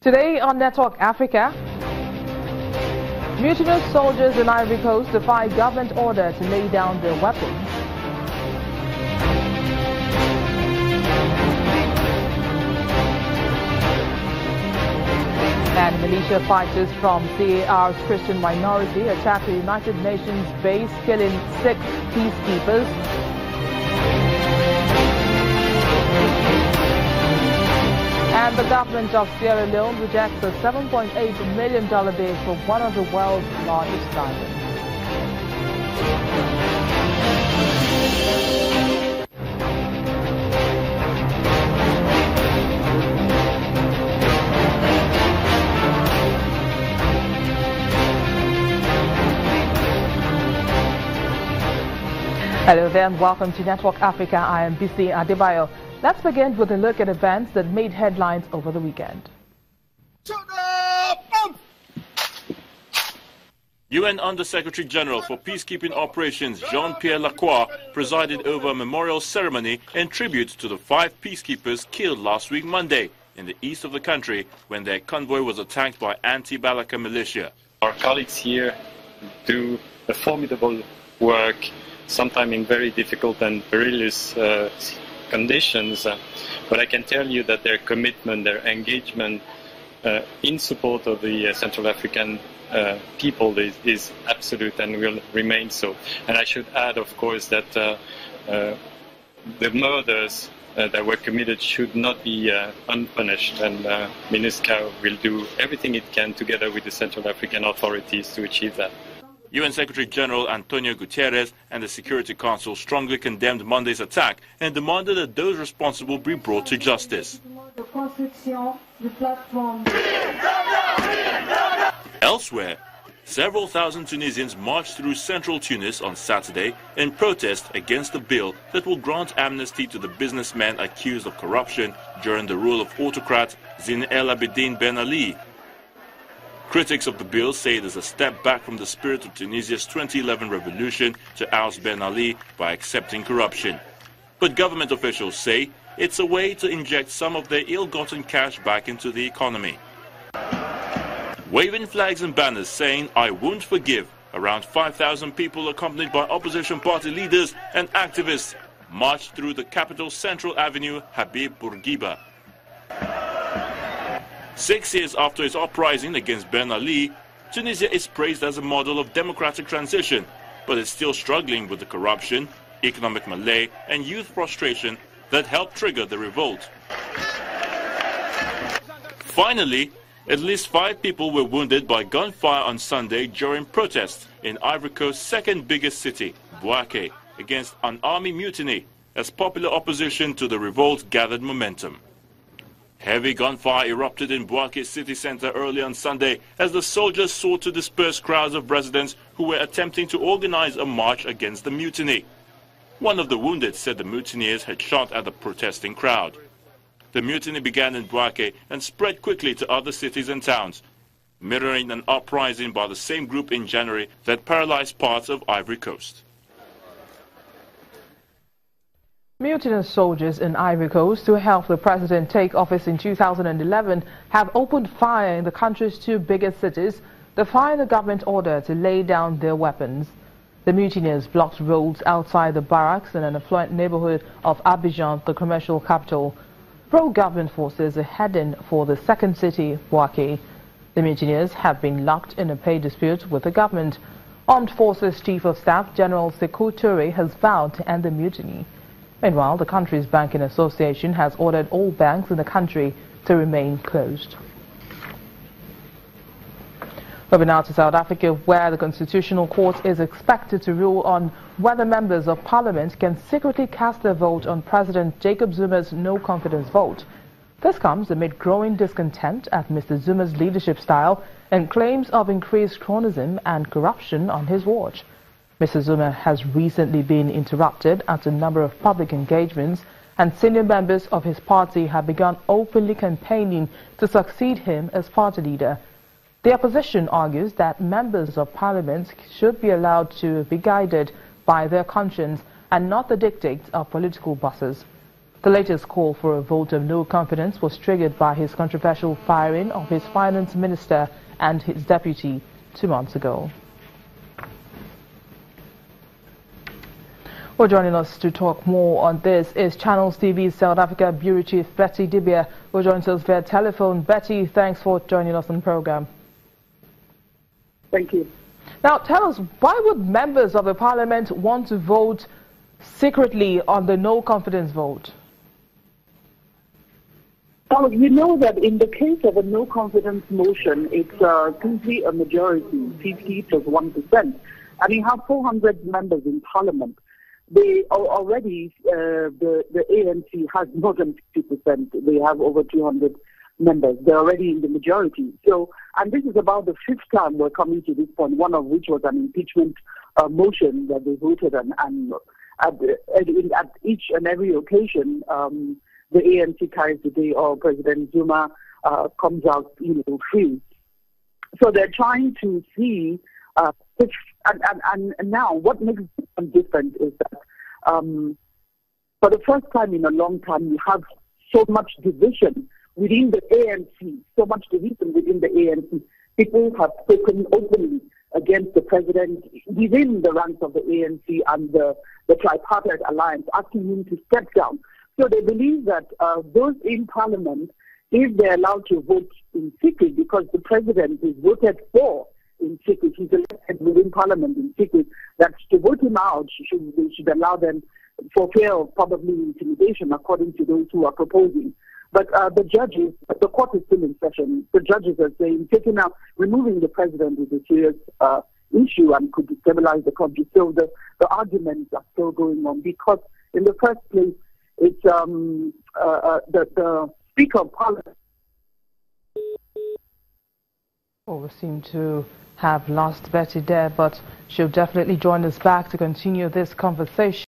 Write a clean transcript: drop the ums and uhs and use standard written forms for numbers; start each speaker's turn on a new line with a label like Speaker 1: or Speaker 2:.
Speaker 1: Today on Network Africa, mutinous soldiers in Ivory Coast defy government order to lay down their weapons. And militia fighters from CAR's Christian minority attacked the United Nations base, killing 6 peacekeepers. And the government of Sierra Leone rejects a $7.8 million bid for one of the world's largest diamonds. Hello there and welcome to Network Africa. I am Bisi Adebayo. Let's begin with a look at events that made headlines over the weekend.
Speaker 2: UN Under-Secretary General for Peacekeeping Operations Jean-Pierre Lacroix presided over a memorial ceremony in tribute to the 5 peacekeepers killed last week Monday in the east of the country when their convoy was attacked by anti-Balaka militia.
Speaker 3: Our colleagues here do a formidable work, sometimes in very difficult and perilous conditions, but I can tell you that their commitment, their engagement in support of the Central African people is absolute and will remain so. And I should add, of course, that the murders that were committed should not be unpunished, and MINUSCA will do everything it can together with the Central African authorities to achieve that.
Speaker 2: UN Secretary General Antonio Guterres and the Security Council strongly condemned Monday's attack and demanded that those responsible be brought to justice. Elsewhere, several thousand Tunisians marched through central Tunis on Saturday in protest against the bill that will grant amnesty to the businessmen accused of corruption during the rule of autocrat Zine El Abidine Ben Ali. Critics of the bill say it is a step back from the spirit of Tunisia's 2011 revolution to oust Ben Ali by accepting corruption. But government officials say it's a way to inject some of their ill-gotten cash back into the economy. Waving flags and banners saying, "I won't forgive," around 5,000 people accompanied by opposition party leaders and activists marched through the capital's Central Avenue, Habib Bourguiba. 6 years after its uprising against Ben Ali, Tunisia is praised as a model of democratic transition, but is still struggling with the corruption, economic malaise, and youth frustration that helped trigger the revolt. Finally, at least 5 people were wounded by gunfire on Sunday during protests in Ivory Coast's second biggest city, Bouaké, against an army mutiny, as popular opposition to the revolt gathered momentum. Heavy gunfire erupted in Bouaké city center early on Sunday as the soldiers sought to disperse crowds of residents who were attempting to organize a march against the mutiny. One of the wounded said the mutineers had shot at the protesting crowd. The mutiny began in Bouaké and spread quickly to other cities and towns, mirroring an uprising by the same group in January that paralyzed parts of Ivory Coast.
Speaker 1: Mutinous soldiers in Ivory Coast who helped the president take office in 2011 have opened fire in the country's 2 biggest cities, defying the government order to lay down their weapons. The mutineers blocked roads outside the barracks in an affluent neighborhood of Abidjan, the commercial capital. Pro-government forces are heading for the second city, Bouaké. The mutineers have been locked in a pay dispute with the government. Armed Forces Chief of Staff General Sekou Touré has vowed to end the mutiny. Meanwhile, the country's banking association has ordered all banks in the country to remain closed. Moving now to South Africa, where the Constitutional Court is expected to rule on whether members of parliament can secretly cast their vote on President Jacob Zuma's no-confidence vote. This comes amid growing discontent at Mr. Zuma's leadership style and claims of increased cronyism and corruption on his watch. Mr. Zuma has recently been interrupted at a number of public engagements, and senior members of his party have begun openly campaigning to succeed him as party leader. The opposition argues that members of parliament should be allowed to be guided by their conscience and not the dictates of political bosses. The latest call for a vote of no confidence was triggered by his controversial firing of his finance minister and his deputy 2 months ago. Well, joining us to talk more on this is Channels TV's South Africa Bureau Chief Betty Dibia, who joins us via telephone. Betty, thanks for joining us on the program.
Speaker 4: Thank you.
Speaker 1: Now, tell us, why would members of the parliament want to vote secretly on the no confidence vote?
Speaker 4: Well, you know that in the case of a no confidence motion, it's simply a majority, 50 plus 1%. And you have 400 members in parliament. They are already, the ANC has more than 50%. They have over 200 members. They're already in the majority. So, and this is about the fifth time we're coming to this point, one of which was an impeachment motion that they voted on. And at each and every occasion, the ANC carries the day, or President Zuma comes out, free. So they're trying to see, and now what makes them different is that for the first time in a long time, you have so much division within the ANC, so much division within the ANC. People have spoken openly against the president within the ranks of the ANC and the tripartite alliance, asking him to step down. So they believe that those in parliament, if they're allowed to vote in secret, because the president is voted for in secret, he's elected within parliament in secret, that to vote him out, they should allow them for fear of probably intimidation, according to those who are proposing. But the judges, the court is still in session. The judges are saying removing the president is a serious issue and could destabilize the country. So the arguments are still going on, because in the first place, it's the Speaker of Parliament.
Speaker 1: Well, we seem to have lost Betty there, but she'll definitely join us back to continue this conversation.